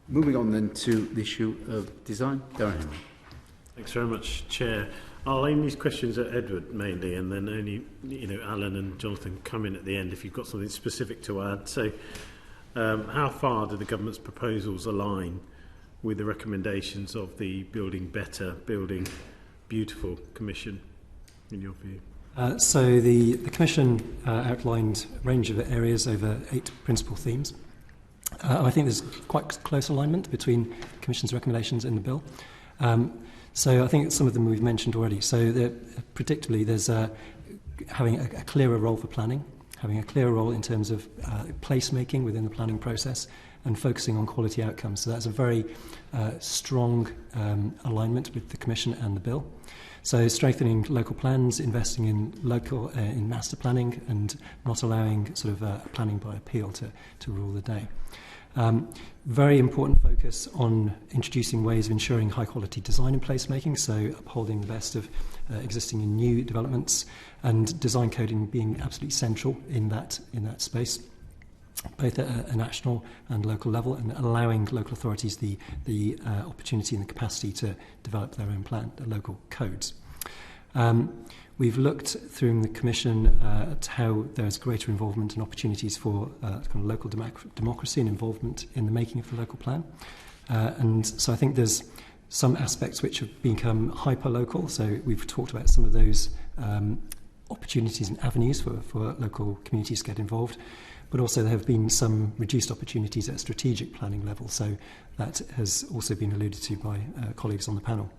Moving on then to the issue of design. Darren. Thanks very much, Chair. I'll aim these questions at Edward mainly, and then only Alan and Jonathan come in at the end if you've got something specific to add. So, how far do the government's proposals align with the recommendations of the Building Better, Building Beautiful Commission, in your view? So the Commission outlined a range of areas over 8 principal themes. I think there's quite close alignment between the Commission's recommendations and the bill. So I think some of them we've mentioned already. So predictably, there's having a clearer role for planning, having a clearer role in terms of placemaking within the planning process, and focusing on quality outcomes. So that's a very strong alignment with the Commission and the bill. So strengthening local plans, investing in in master planning, and not allowing sort of planning by appeal to rule the day. Very important focus on introducing ways of ensuring high quality design and placemaking, so upholding the best of existing and new developments, and design coding being absolutely central in that space, both at a national and local level, and allowing local authorities the opportunity and the capacity to develop their own local codes. We've looked through the Commission at how there's greater involvement and opportunities for kind of local democracy and involvement in the making of the local plan. And so I think there's some aspects which have become hyper-local. So we've talked about some of those opportunities and avenues for local communities to get involved. But also there have been some reduced opportunities at a strategic planning level. So that has also been alluded to by colleagues on the panel.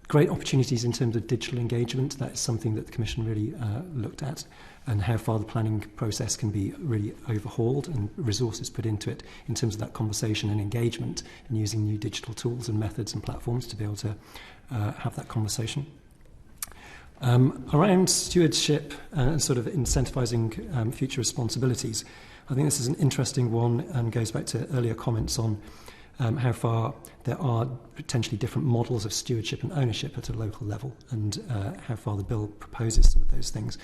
Great opportunities in terms of digital engagement. That's something that the Commission really looked at, and how far the planning process can be really overhauled and resources put into it in terms of that conversation and engagement, and using new digital tools and methods and platforms to be able to have that conversation. Around stewardship and sort of incentivising future responsibilities, I think this is an interesting one and goes back to earlier comments on how far there are potentially different models of stewardship and ownership at a local level, and how far the bill proposes some of those things.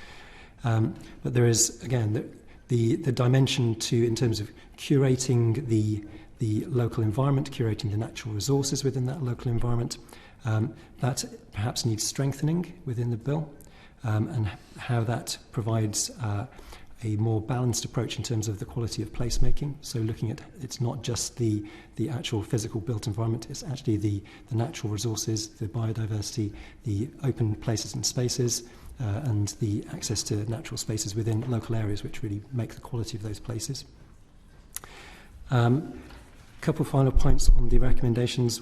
But there is, again, the dimension in terms of curating the local environment, curating the natural resources within that local environment, that perhaps needs strengthening within the bill, and how that provides a more balanced approach in terms of the quality of placemaking. So looking at, it's not just the actual physical built environment, it's actually the natural resources, the biodiversity, the open places and spaces, and the access to natural spaces within local areas, which really make the quality of those places. Couple final points on the recommendations.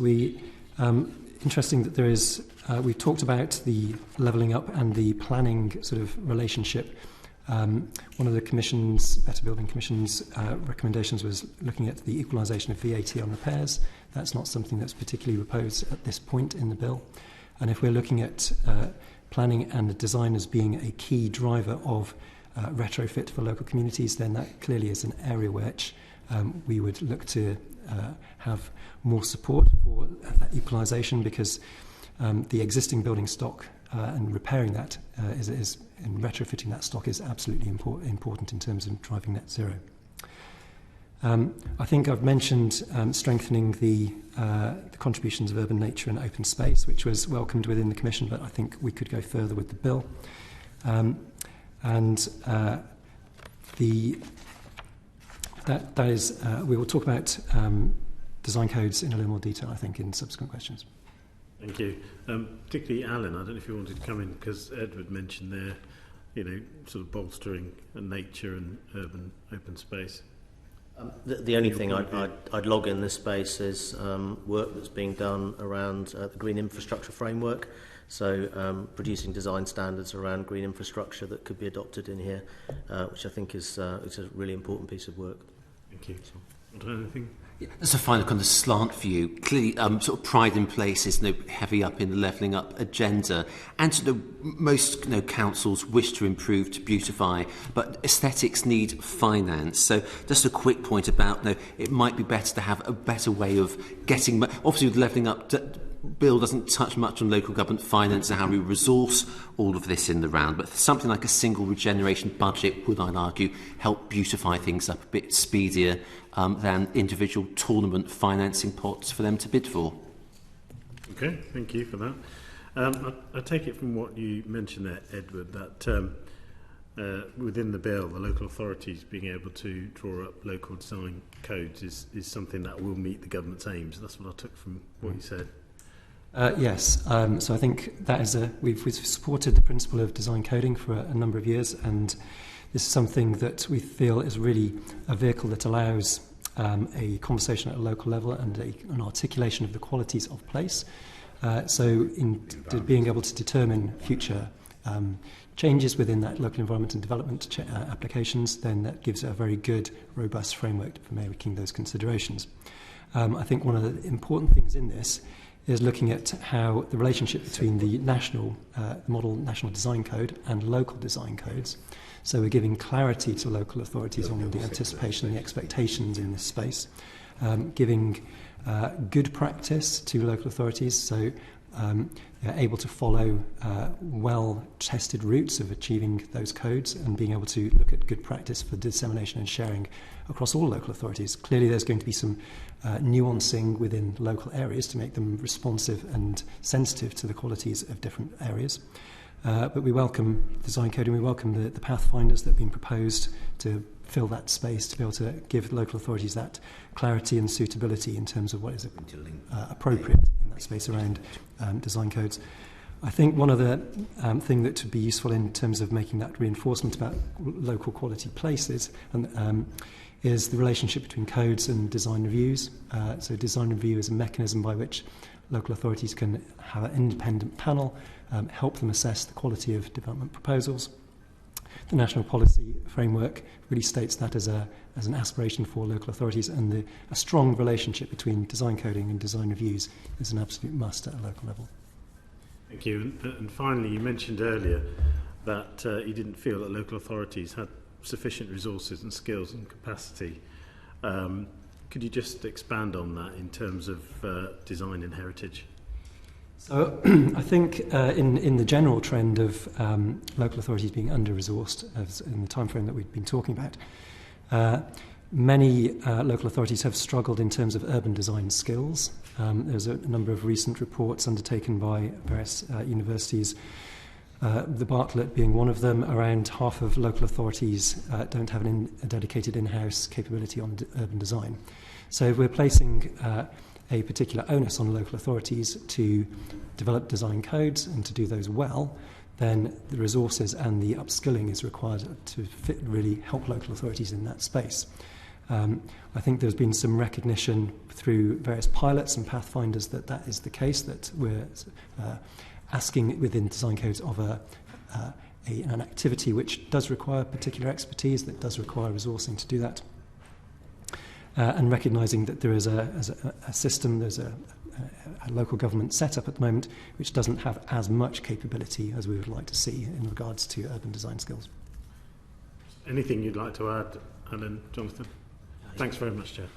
Interesting that there is, we've talked about the levelling up and the planning sort of relationship. One of the Commission's, Better Building Commission's recommendations was looking at the equalisation of VAT on repairs. That's not something that's particularly proposed at this point in the bill. And if we're looking at planning and the design as being a key driver of retrofit for local communities, then that clearly is an area which we would look to have more support for that equalisation, because the existing building stock and repairing that and retrofitting that stock is absolutely important in terms of driving net zero. I think I've mentioned strengthening the contributions of urban nature and open space, which was welcomed within the Commission, but I think we could go further with the bill. That is, we will talk about design codes in a little more detail, I think, in subsequent questions. Thank you. Particularly Alan, I don't know if you wanted to come in, because Edward mentioned there, sort of bolstering nature and urban open space. The only thing I'd log in this space is work that's being done around the green infrastructure framework. So producing design standards around green infrastructure that could be adopted in here, which I think is a really important piece of work. Thank you. Anything? Yeah, as a final kind of slant view, clearly sort of pride in place is heavy up in the levelling up agenda, and most councils wish to improve, to beautify, but aesthetics need finance. So just a quick point about it might be better to have a better way of getting, obviously with levelling up bill doesn't touch much on local government finance and how we resource all of this in the round, but something like a single regeneration budget would, I'd argue, help beautify things up a bit speedier than individual tournament financing pots for them to bid for. Okay, thank you for that. I take it from what you mentioned there, Edward, that within the bill, the local authorities being able to draw up local design codes is something that will meet the government's aims. That's what I took from what you said. Yes, so I think that is we've supported the principle of design coding for a number of years, and this is something that we feel is really a vehicle that allows a conversation at a local level and an articulation of the qualities of place. So being able to determine future changes within that local environment and development applications, then that gives a very good, robust framework for making those considerations. I think one of the important things in this is looking at how the relationship between the national model national design code and local design codes. So we're giving clarity to local authorities on the anticipation and the expectations in this space, giving good practice to local authorities, so they're able to follow well-tested routes of achieving those codes and being able to look at good practice for dissemination and sharing across all local authorities. Clearly there's going to be some nuancing within local areas to make them responsive and sensitive to the qualities of different areas. But we welcome design code and we welcome the pathfinders that have been proposed to fill that space, to be able to give local authorities that clarity and suitability in terms of what is appropriate in that space around design codes. I think one other thing that would be useful in terms of making that reinforcement about local quality places is the relationship between codes and design reviews. So design review is a mechanism by which local authorities can have an independent panel, help them assess the quality of development proposals. The National Policy Framework really states that as an aspiration for local authorities, and a strong relationship between design coding and design reviews is an absolute must at a local level. Thank you. And finally, you mentioned earlier that you didn't feel that local authorities had sufficient resources and skills and capacity. Could you just expand on that in terms of design and heritage? So I think in the general trend of local authorities being under-resourced, as in the timeframe that we've been talking about, many local authorities have struggled in terms of urban design skills. There's a number of recent reports undertaken by various universities, the Bartlett being one of them. Around half of local authorities don't have a dedicated in-house capability on urban design. So if we're placing a particular onus on local authorities to develop design codes and to do those well, then the resources and the upskilling is required to really help local authorities in that space. I think there's been some recognition through various pilots and pathfinders that that is the case, that we're asking within design codes of an activity which does require particular expertise, that does require resourcing to do that. And recognising that there is a system, there's a local government set up at the moment which doesn't have as much capability as we would like to see in regards to urban design skills. Anything you'd like to add, Alan, Jonathan? Thanks very much, Chair.